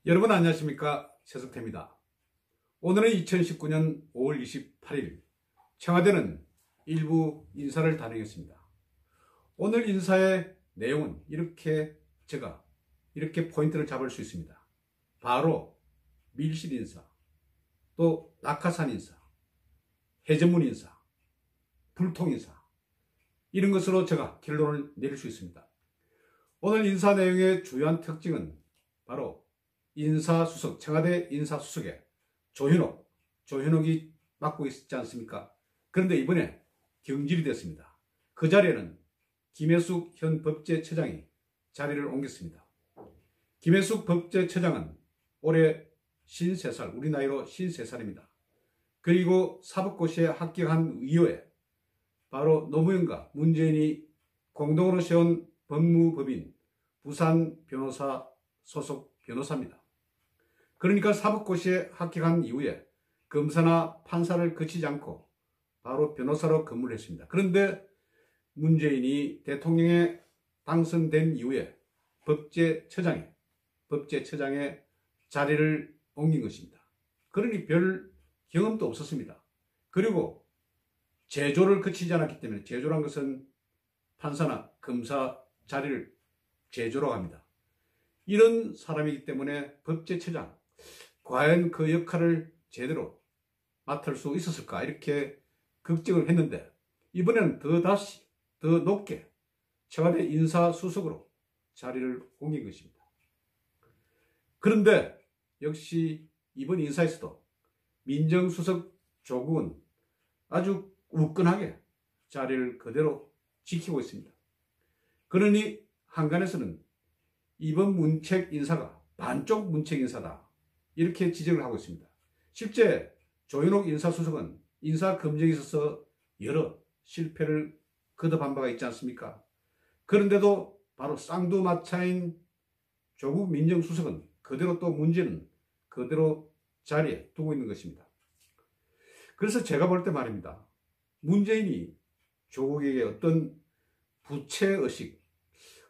여러분 안녕하십니까, 최석태입니다. 오늘은 2019년 5월 28일 청와대는 일부 인사를 단행했습니다. 오늘 인사의 내용은 제가 이렇게 포인트를 잡을 수 있습니다. 바로 밀실 인사, 또 낙하산 인사, 해전문 인사, 불통 인사, 이런 것으로 제가 결론을 내릴 수 있습니다. 오늘 인사 내용의 주요한 특징은 바로 인사수석, 청와대 인사수석에 조현옥이 맡고 있지 않습니까? 그런데 이번에 경질이 됐습니다. 그 자리에는 김혜숙 현 법제처장이 자리를 옮겼습니다. 김혜숙 법제처장은 올해 53살, 우리 나이로 53살입니다. 그리고 사법고시에 합격한 이후에 바로 노무현과 문재인이 공동으로 세운 법무법인 부산 변호사 소속 변호사입니다. 그러니까 사법고시에 합격한 이후에 검사나 판사를 거치지 않고 바로 변호사로 근무를 했습니다. 그런데 문재인이 대통령에 당선된 이후에 법제처장에 자리를 옮긴 것입니다. 그러니 별 경험도 없었습니다. 그리고 제조를 거치지 않았기 때문에, 제조란 것은 판사나 검사 자리를 제조라고 합니다. 이런 사람이기 때문에 법제처장, 과연 그 역할을 제대로 맡을 수 있었을까, 이렇게 걱정을 했는데, 이번에는 더 높게 청와대 인사수석으로 자리를 옮긴 것입니다. 그런데 역시 이번 인사에서도 민정수석 조국은 아주 우끈하게 자리를 그대로 지키고 있습니다. 그러니 한간에서는 이번 문책 인사가 반쪽 문책 인사다, 이렇게 지적을 하고 있습니다. 실제 조현옥 인사수석은 인사검증에 있어서 여러 실패를 거듭한 바가 있지 않습니까? 그런데도 바로 쌍두마차인 조국 민정수석은 그대로, 또 문제는 그대로 자리에 두고 있는 것입니다. 그래서 제가 볼 때 말입니다, 문재인이 조국에게 어떤 부채의식,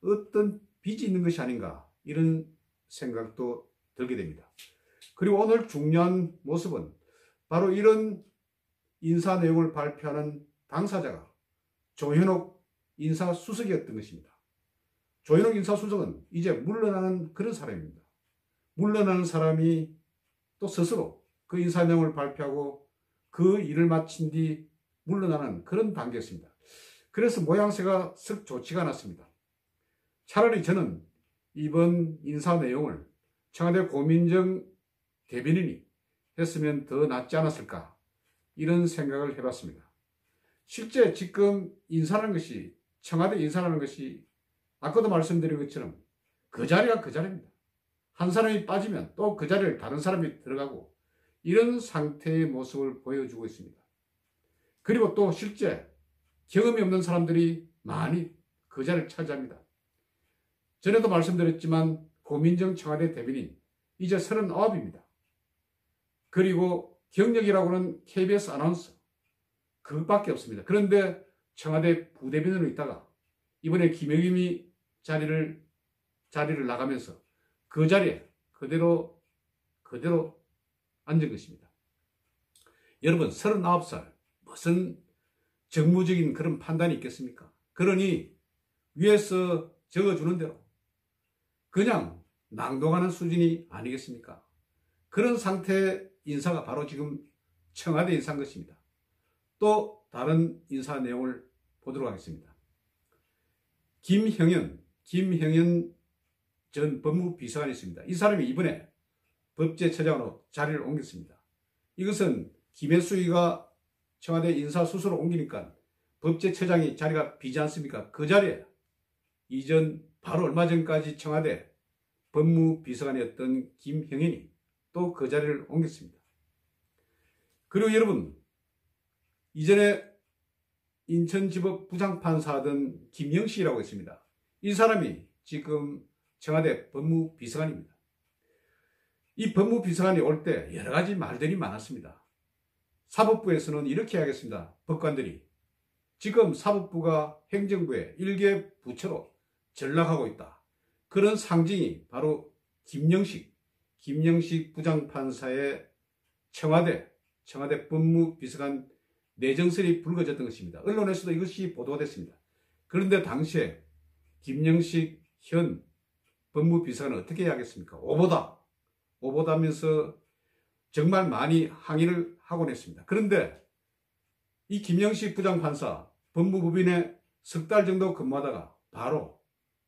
어떤 빚이 있는 것이 아닌가, 이런 생각도 들게 됩니다. 그리고 오늘 중요한 모습은 바로 이런 인사 내용을 발표하는 당사자가 조현옥 인사수석이었던 것입니다. 조현옥 인사수석은 이제 물러나는 그런 사람입니다. 물러나는 사람이 또 스스로 그 인사 내용을 발표하고 그 일을 마친 뒤 물러나는 그런 단계였습니다. 그래서 모양새가 썩 좋지가 않았습니다. 차라리 저는 이번 인사 내용을 청와대 고민정 대변인이 했으면 더 낫지 않았을까, 이런 생각을 해봤습니다. 실제 지금 인사라는 것이, 청와대 인사라는 것이 아까도 말씀드린 것처럼 그 자리가 그 자리입니다. 한 사람이 빠지면 또 그 자리를 다른 사람이 들어가고, 이런 상태의 모습을 보여주고 있습니다. 그리고 또 실제 경험이 없는 사람들이 많이 그 자리를 차지합니다. 전에도 말씀드렸지만 고민정 청와대 대변인 이제 39입니다. 그리고 경력이라고는 KBS 아나운서 그것밖에 없습니다. 그런데 청와대 부대변인으로 있다가 이번에 김영임이 자리를 나가면서 그 자리에 그대로 앉은 것입니다. 여러분, 39살 무슨 정무적인 그런 판단이 있겠습니까? 그러니 위에서 적어주는 대로 그냥 낭독하는 수준이 아니겠습니까? 그런 상태의 인사가 바로 지금 청와대 인사인 것입니다. 또 다른 인사 내용을 보도록 하겠습니다. 김형현 전 법무비서관이 있습니다. 이 사람이 이번에 법제처장으로 자리를 옮겼습니다. 이것은 김혜숙이가 청와대 인사수석으로 옮기니까 법제처장이 자리가 비지 않습니까? 그 자리에 이전 바로 얼마 전까지 청와대 법무비서관이었던 김형현이 또 그 자리를 옮겼습니다. 그리고 여러분, 이전에 인천지법 부장판사하던 김영식이라고 있습니다. 이 사람이 지금 청와대 법무비서관입니다. 이 법무비서관이 올 때 여러 가지 말들이 많았습니다. 사법부에서는 이렇게 하겠습니다. 법관들이 지금 사법부가 행정부의 일개 부처로 전락하고 있다. 그런 상징이 바로 김영식, 김영식 부장판사의 청와대 법무비서관 내정설이 불거졌던 것입니다. 언론에서도 이것이 보도가 됐습니다. 그런데 당시에 김영식 현 법무비서관은 어떻게 이야기했습니까? 오보다면서 정말 많이 항의를 하곤 했습니다. 그런데 이 김영식 부장판사 법무법인에 석 달 정도 근무하다가 바로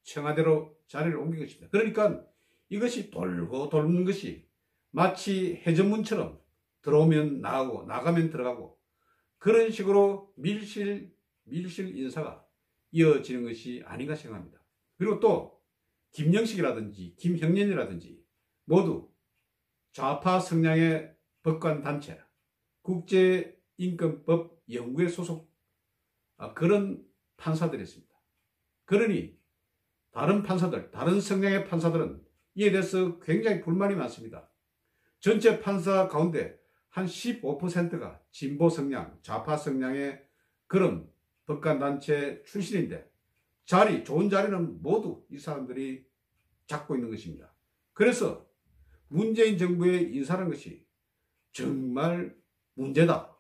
청와대로 자리를 옮긴 것입니다. 그러니까 이것이 돌고 돕는 것이 마치 해전문처럼 들어오면 나가고 나가면 들어가고 그런 식으로 밀실 인사가 이어지는 것이 아닌가 생각합니다. 그리고 또 김영식이라든지 김형년이라든지 모두 좌파 성향의 법관단체 국제인권법 연구회 소속 그런 판사들이었습니다. 그러니 다른 성향의 판사들은 이에 대해서 굉장히 불만이 많습니다. 전체 판사 가운데 한 15%가 진보 성향, 좌파 성향의 그런 법관단체 출신인데 좋은 자리는 모두 이 사람들이 잡고 있는 것입니다. 그래서 문재인 정부의 인사라는 것이 정말 문제다.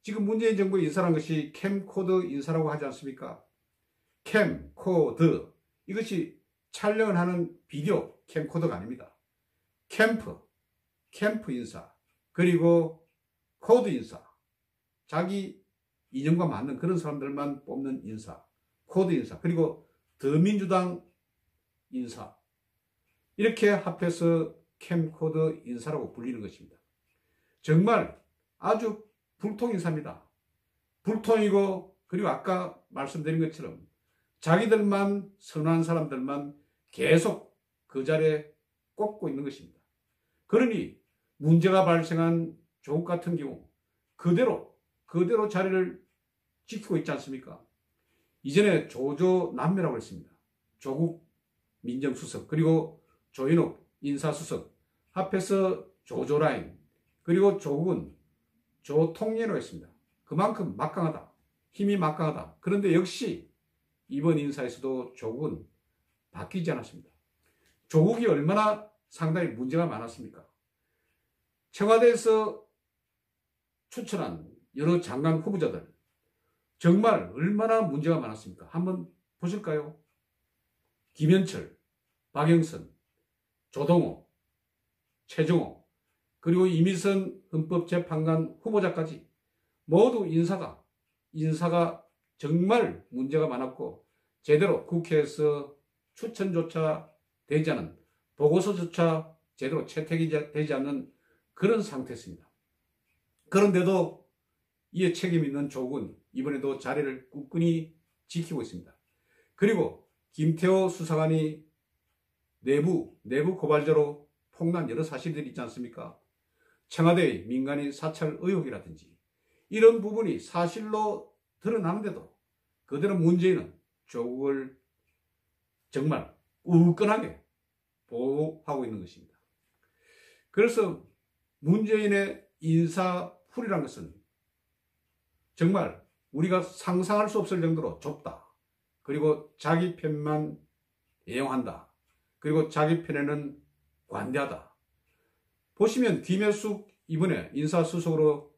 지금 문재인 정부의 인사라는 것이 캠코더 인사라고 하지 않습니까? 캠코더. 이것이 촬영을 하는 비디오 캠코더가 아닙니다. 캠프 인사, 그리고 코드 인사, 자기 이념과 맞는 그런 사람들만 뽑는 인사, 코드 인사, 그리고 더민주당 인사, 이렇게 합해서 캠코더 인사라고 불리는 것입니다. 정말 아주 불통 인사입니다. 불통이고, 그리고 아까 말씀드린 것처럼 자기들만 선호한 사람들만 계속 그 자리에 꼽고 있는 것입니다. 그러니 문제가 발생한 조국 같은 경우 그대로 자리를 지키고 있지 않습니까? 이전에 조조남매라고 했습니다. 조국 민정수석, 그리고 조인옥 인사수석, 합해서 조조라인, 그리고 조국은 조통렬로 했습니다. 그만큼 막강하다. 힘이 막강하다. 그런데 역시 이번 인사에서도 조국은 바뀌지 않았습니다. 조국이 얼마나 상당히 문제가 많았습니까? 청와대에서 추천한 여러 장관 후보자들 정말 얼마나 문제가 많았습니까? 한번 보실까요? 김현철, 박영선, 조동호, 최종호, 그리고 이미선 헌법재판관 후보자까지 모두 인사가 정말 문제가 많았고 제대로 국회에서 추천조차 되지 않은, 보고서조차 제대로 채택이 되지 않는 그런 상태였습니다. 그런데도 이에 책임 있는 조국은 이번에도 자리를 굳건히 지키고 있습니다. 그리고 김태호 수사관이 내부 고발자로 폭로한 여러 사실들이 있지 않습니까? 청와대의 민간인 사찰 의혹이라든지 이런 부분이 사실로 드러나는데도 그대로 문재인은 조국을 정말 우끈하게 보호하고 있는 것입니다. 그래서 문재인의 인사풀이라는 것은 정말 우리가 상상할 수 없을 정도로 좁다. 그리고 자기 편만 애용한다. 그리고 자기 편에는 관대하다. 보시면 김혜숙 이번에 인사수석으로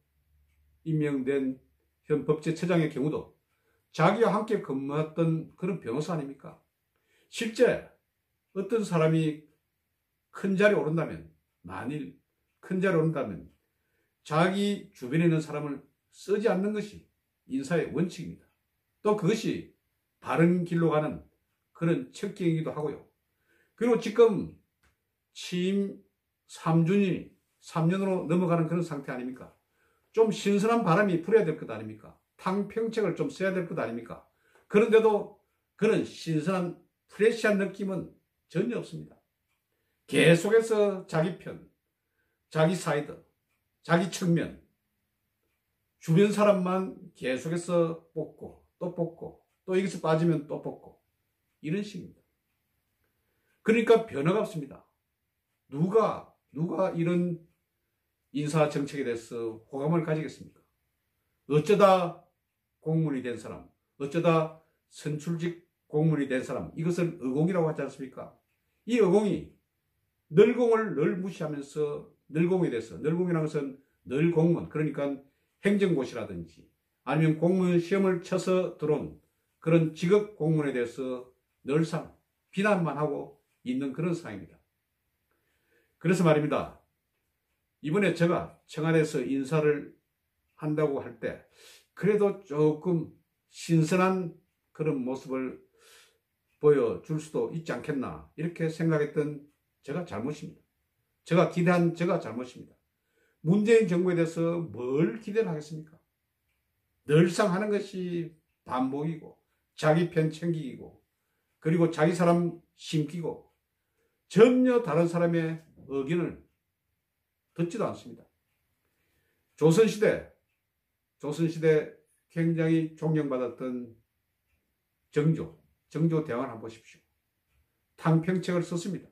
임명된 현 법제처장의 경우도 자기와 함께 근무했던 그런 변호사 아닙니까? 실제 어떤 사람이 큰 자리에 오른다면, 만일 큰 자리에 오른다면 자기 주변에 있는 사람을 쓰지 않는 것이 인사의 원칙입니다. 또 그것이 바른 길로 가는 그런 척경이기도 하고요. 그리고 지금 취임 3년으로 넘어가는 그런 상태 아닙니까? 좀 신선한 바람이 불어야 될 것 아닙니까? 탕평책을 좀 써야 될 것 아닙니까? 그런데도 그런 신선한 프레시한 느낌은 전혀 없습니다. 계속해서 자기 편, 자기 사이드, 자기 측면, 주변 사람만 계속해서 뽑고 또 여기서 빠지면 또 뽑고 이런 식입니다. 그러니까 변화가 없습니다. 누가 이런 인사 정책에 대해서 호감을 가지겠습니까? 어쩌다 공무원이 된 사람, 어쩌다 선출직 공무원이 된 사람, 이것을 의공이라고 하지 않습니까? 이 의공이 늘공을 늘 무시하면서 늘공에 대해서, 늘공이라는 것은 늘 공무원, 그러니까 행정고시라든지 아니면 공무원 시험을 쳐서 들어온 그런 직업 공무원에 대해서 늘상 비난만 하고 있는 그런 상황입니다. 그래서 말입니다. 이번에 제가 청와대에서 인사를 한다고 할 때 그래도 조금 신선한 그런 모습을 보여줄 수도 있지 않겠나 이렇게 생각했던 제가 잘못입니다. 제가 기대한 제가 잘못입니다. 문재인 정부에 대해서 뭘 기대를 하겠습니까? 늘상 하는 것이 반복이고 자기 편 챙기고 그리고 자기 사람 심기고 전혀 다른 사람의 의견을 듣지도 않습니다. 조선시대 굉장히 존경받았던 정조대왕을 한번 보십시오. 탕평책을 썼습니다.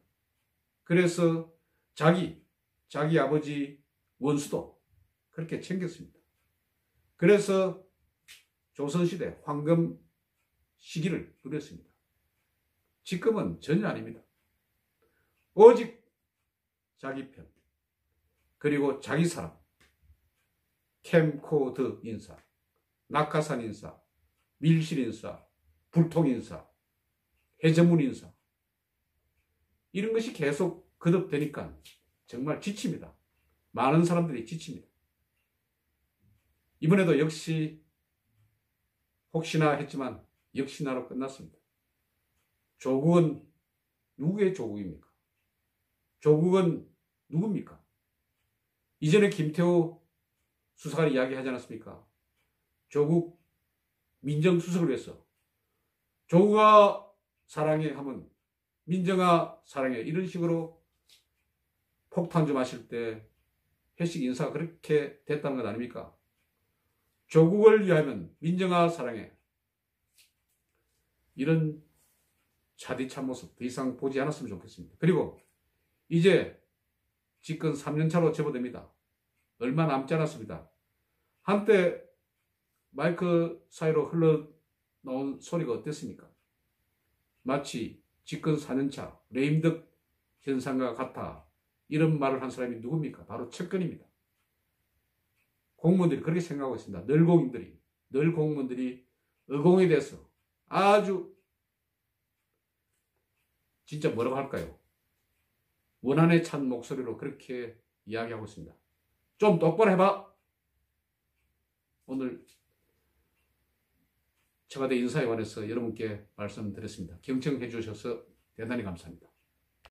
그래서 자기 아버지 원수도 그렇게 챙겼습니다. 그래서 조선시대 황금 시기를 누렸습니다. 지금은 전혀 아닙니다. 오직 자기 편, 그리고 자기 사람, 캠코드 인사, 낙하산 인사, 밀실 인사, 불통 인사, 해저문 인사, 이런 것이 계속 거듭되니까 정말 지칩니다. 많은 사람들이 지칩니다. 이번에도 역시 혹시나 했지만 역시나로 끝났습니다. 조국은 누구의 조국입니까? 조국은 누굽니까? 이전에 김태호 수사관이 이야기하지 않았습니까? 조국 민정수석을 위해서 조국아 사랑해 하면 민정아 사랑해 이런 식으로 폭탄 좀 하실 때 회식 인사가 그렇게 됐다는 것 아닙니까? 조국을 위하면 민정아 사랑해 이런 차디찬 모습 더 이상 보지 않았으면 좋겠습니다. 그리고 이제 집권 3년차로 접어듭니다. 얼마 남지 않았습니다. 한때 마이크 사이로 흘러나온 소리가 어땠습니까? 마치 집권 4년차 레임덕 현상과 같아 이런 말을 한 사람이 누굽니까? 바로 측근입니다. 공무원들이 그렇게 생각하고 있습니다. 늘 공무원들이 의공에 대해서 아주 진짜 뭐라고 할까요? 원한에 찬 목소리로 그렇게 이야기하고 있습니다. 좀 똑바로 해봐. 오늘 청와대 인사에 관해서 여러분께 말씀드렸습니다. 경청해 주셔서 대단히 감사합니다.